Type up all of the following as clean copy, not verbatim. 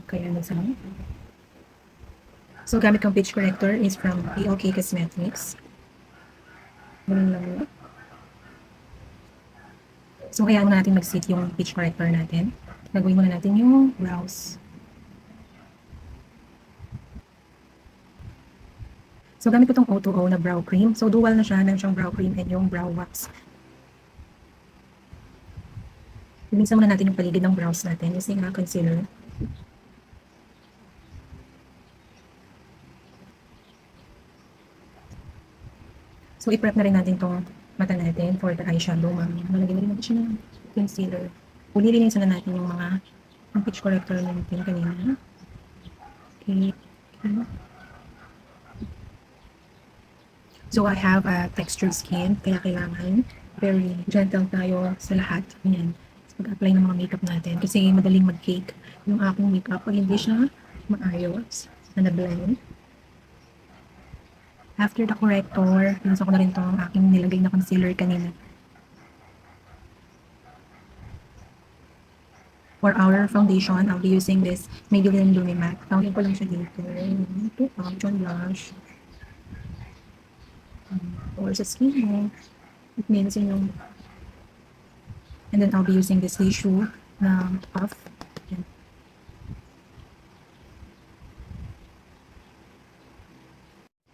Kaya nasaan. So, gamit kong page corrector is from PLK Cosmetics. Ganun lang yun. So, hayaan muna natin mag-sit yung page corrector natin. Gagawin muna natin yung brows. So, gamit ko itong O2O na brow cream. So, dual na siya. Meron siyang brow cream and yung brow wax. Linisan muna natin yung paligid ng brows natin using concealer. So, i-prep na rin natin itong mata natin for the eyeshadow. Malagyan na rin natin siya ng concealer. Ulilinisan na natin yung mga page corrector natin kanina. Okay. Okay. So, I have a textured skin, kaya kailangan very gentle tayo sa lahat. Yan. So, pag-apply ng mga makeup natin. Kasi madaling mag-cake yung aking makeup pag hindi siya maayos na blend. After the corrector, pinasok ko na rin itong aking nilagay na concealer kanina. For our foundation, I'll be using this Maybelline Lumimatte. Tawagin ko lang siya dito. Ito, John Blush. Or sa skin mo. It means yung... And then I'll be using this tissue na puff. Yan.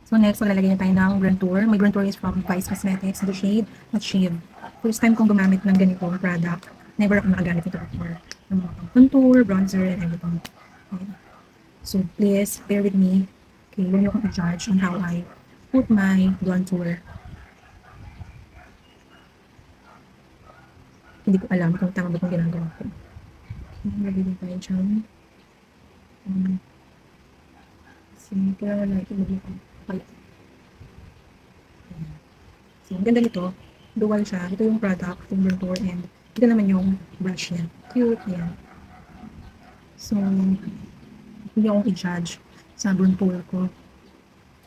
So next, maglalagay na tayo ng Gruntour. My Gruntour is from Vice Cosmetics, the shade Achieve. First time kong gumamit ng ganitong product. Never ako nakagamit ito before. Ng mga contour, bronzer, and everything. Okay. So please, bear with me. Okay, huwag niyo akong i-judge on how I put my Gruntour. Hindi ko alam kung tama ba itong ginagawa ko. Okay, lagay din tayo dyan. Kailangan natin lagay ko. So, ang ganda nito. Dual siya. Ito yung product, yung Gruntour, and ito naman yung brush niya. Cute, yan. So, hindi akong i-judge sa Gruntour ko.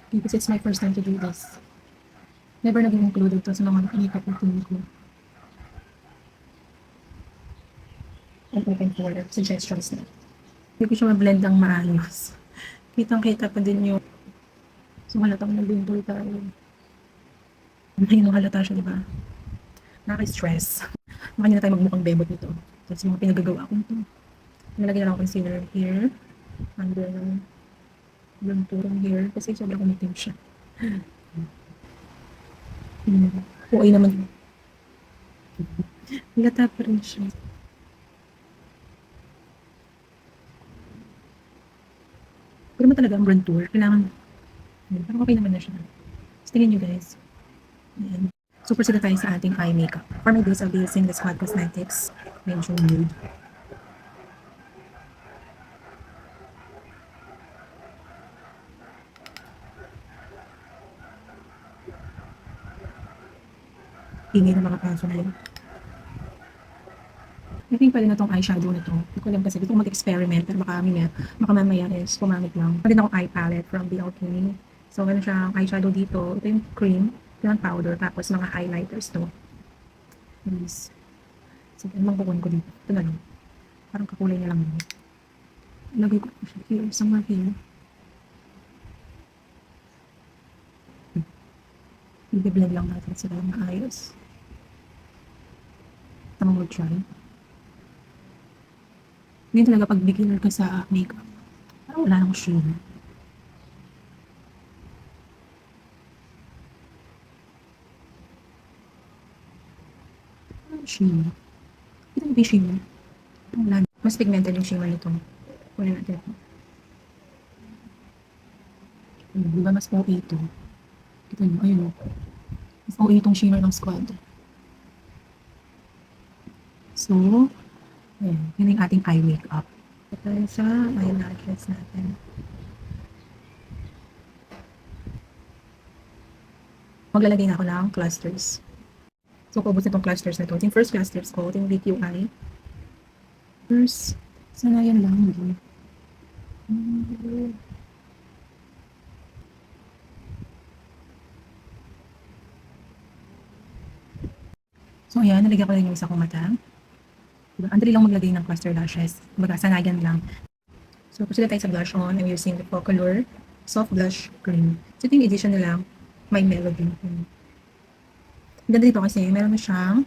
Because it's my first time to do this. Never naging included to sa mga makeup routine ko. I'm open for suggestions na. Hindi ko siya ma-blend ang maayos. Kitang-kita pa din yung so halatang nag-Gruntour tayo. Ngayon halata siya, diba? Nakaka-stress. Makanya na tayo magmukhang bebot nito. Tapos yung mga pinagagawa ko nito. Nalagyan na lang ako concealer here. Under yung turong here. Kasi sobrang umitim siya. Okay naman. Halata pa rin siya. Pero naman talaga ang brand tour. Kailangan, parang okay naman na siya. So, tingnan nyo guys. Ayan. So, proceed na tayo sa ating eye makeup. For my base, I'll be using the Squad Cosmetics. Medyo nude. Ingay na mga paso na yun. I think pwede na tong eyeshadow na to. Hindi ko alam kasi gusto ko mag-experiment pero baka mamaya is pumangit lang. Pwede na akong eye palette from BLK. So, meron siyang eyeshadow dito. Ito yung cream. Ito yung powder. Tapos mga highlighters to. Please. Sige, anong bukon ko dito? Ito na lang. Parang kakulay niya lang yun. Lagay ko siya here. Somewhere here. I-blend lang natin sila maayos. Tamang mag-try. Ngayon talaga pag beginner ka sa makeup, parang wala nang sheen. Parang sheen. Ito na ba yung shimmer? Wala. Mas pigmented yung shimmer nito. Kunin natin ito. Diba mas OA ito? Kita nyo, ayun o. Mas OA itong shimmer ng Squad. So, ayan. Yun yung ating eye makeup. Ito tayo sa eyelashes natin. Maglalagay na ako ng clusters. So, paubos na itong clusters na ito. Ito yung first clusters ko. Ito yung DQI. First, sana yan lang. So, ayan. Nalagyan ko na yung isa kong mata. Diba? Ang dali lang maglagay ng cluster lashes. Kumbaga, sanayan lang. So, proceed tayo sa blush on. I'm using the Focalure Soft Blush Cream. So, ito yung edition nila, My Melody. Ang ganda dito kasi meron na siyang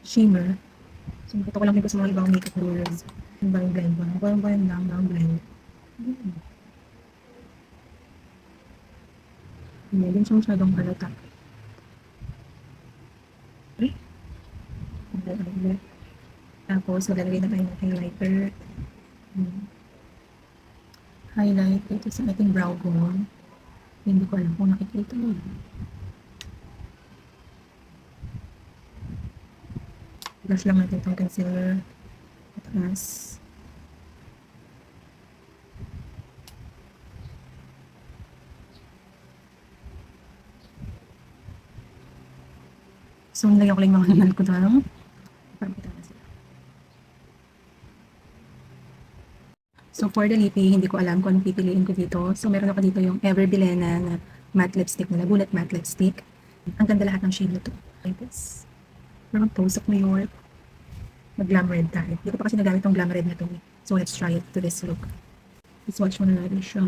shimmer. So, ito ko lang dito sa mga ibang makeup rollers. Yung bang blend ba? Bang lang, bang blend. Hindi din siya masyadong halata. Okay. Tapos, maglalagay na tayo ng highlighter. Highlight dito sa ating brow bone. Hindi ko alam kung nakikita mo. Brush lang natin itong concealer. Taas. So, nilagyan ko lang yung mga naman ko doon. Parang kita na sila. So, for the lippy, hindi ko alam kung anong pipiliin ko dito. So, meron ako dito yung Ever Bilena na matte lipstick nila. Bullet matte lipstick. Ang ganda lahat ng shade nito. Like this. Parang Toast of New York. Mag-glam red tayo. Hindi ko pa kasi nagamit yung glam red na to. So, let's try it to this look. Let's watch muna natin siya.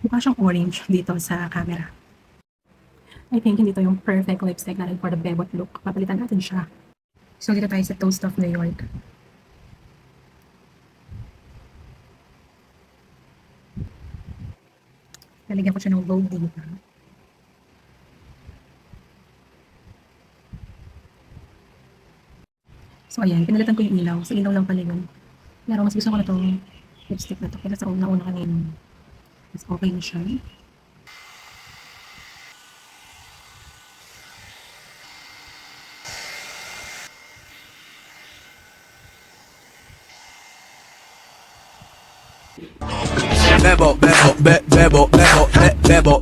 Mukha siyang orange dito sa camera. I think hindi to yung perfect lipstick natin for the bebot look. Papalitan natin siya. So, dito tayo sa Toast of New York. Lalagyan ko siya ng Vogue dito. So, ayan. Pinalitan ko yung ilaw. Sa ilaw lang pala yun. Pero mas gusto ko na itong lipstick na to. Kaya sa una kanina. Mas okay na siya. Bebo, bebo, bebo, bebo, bebo.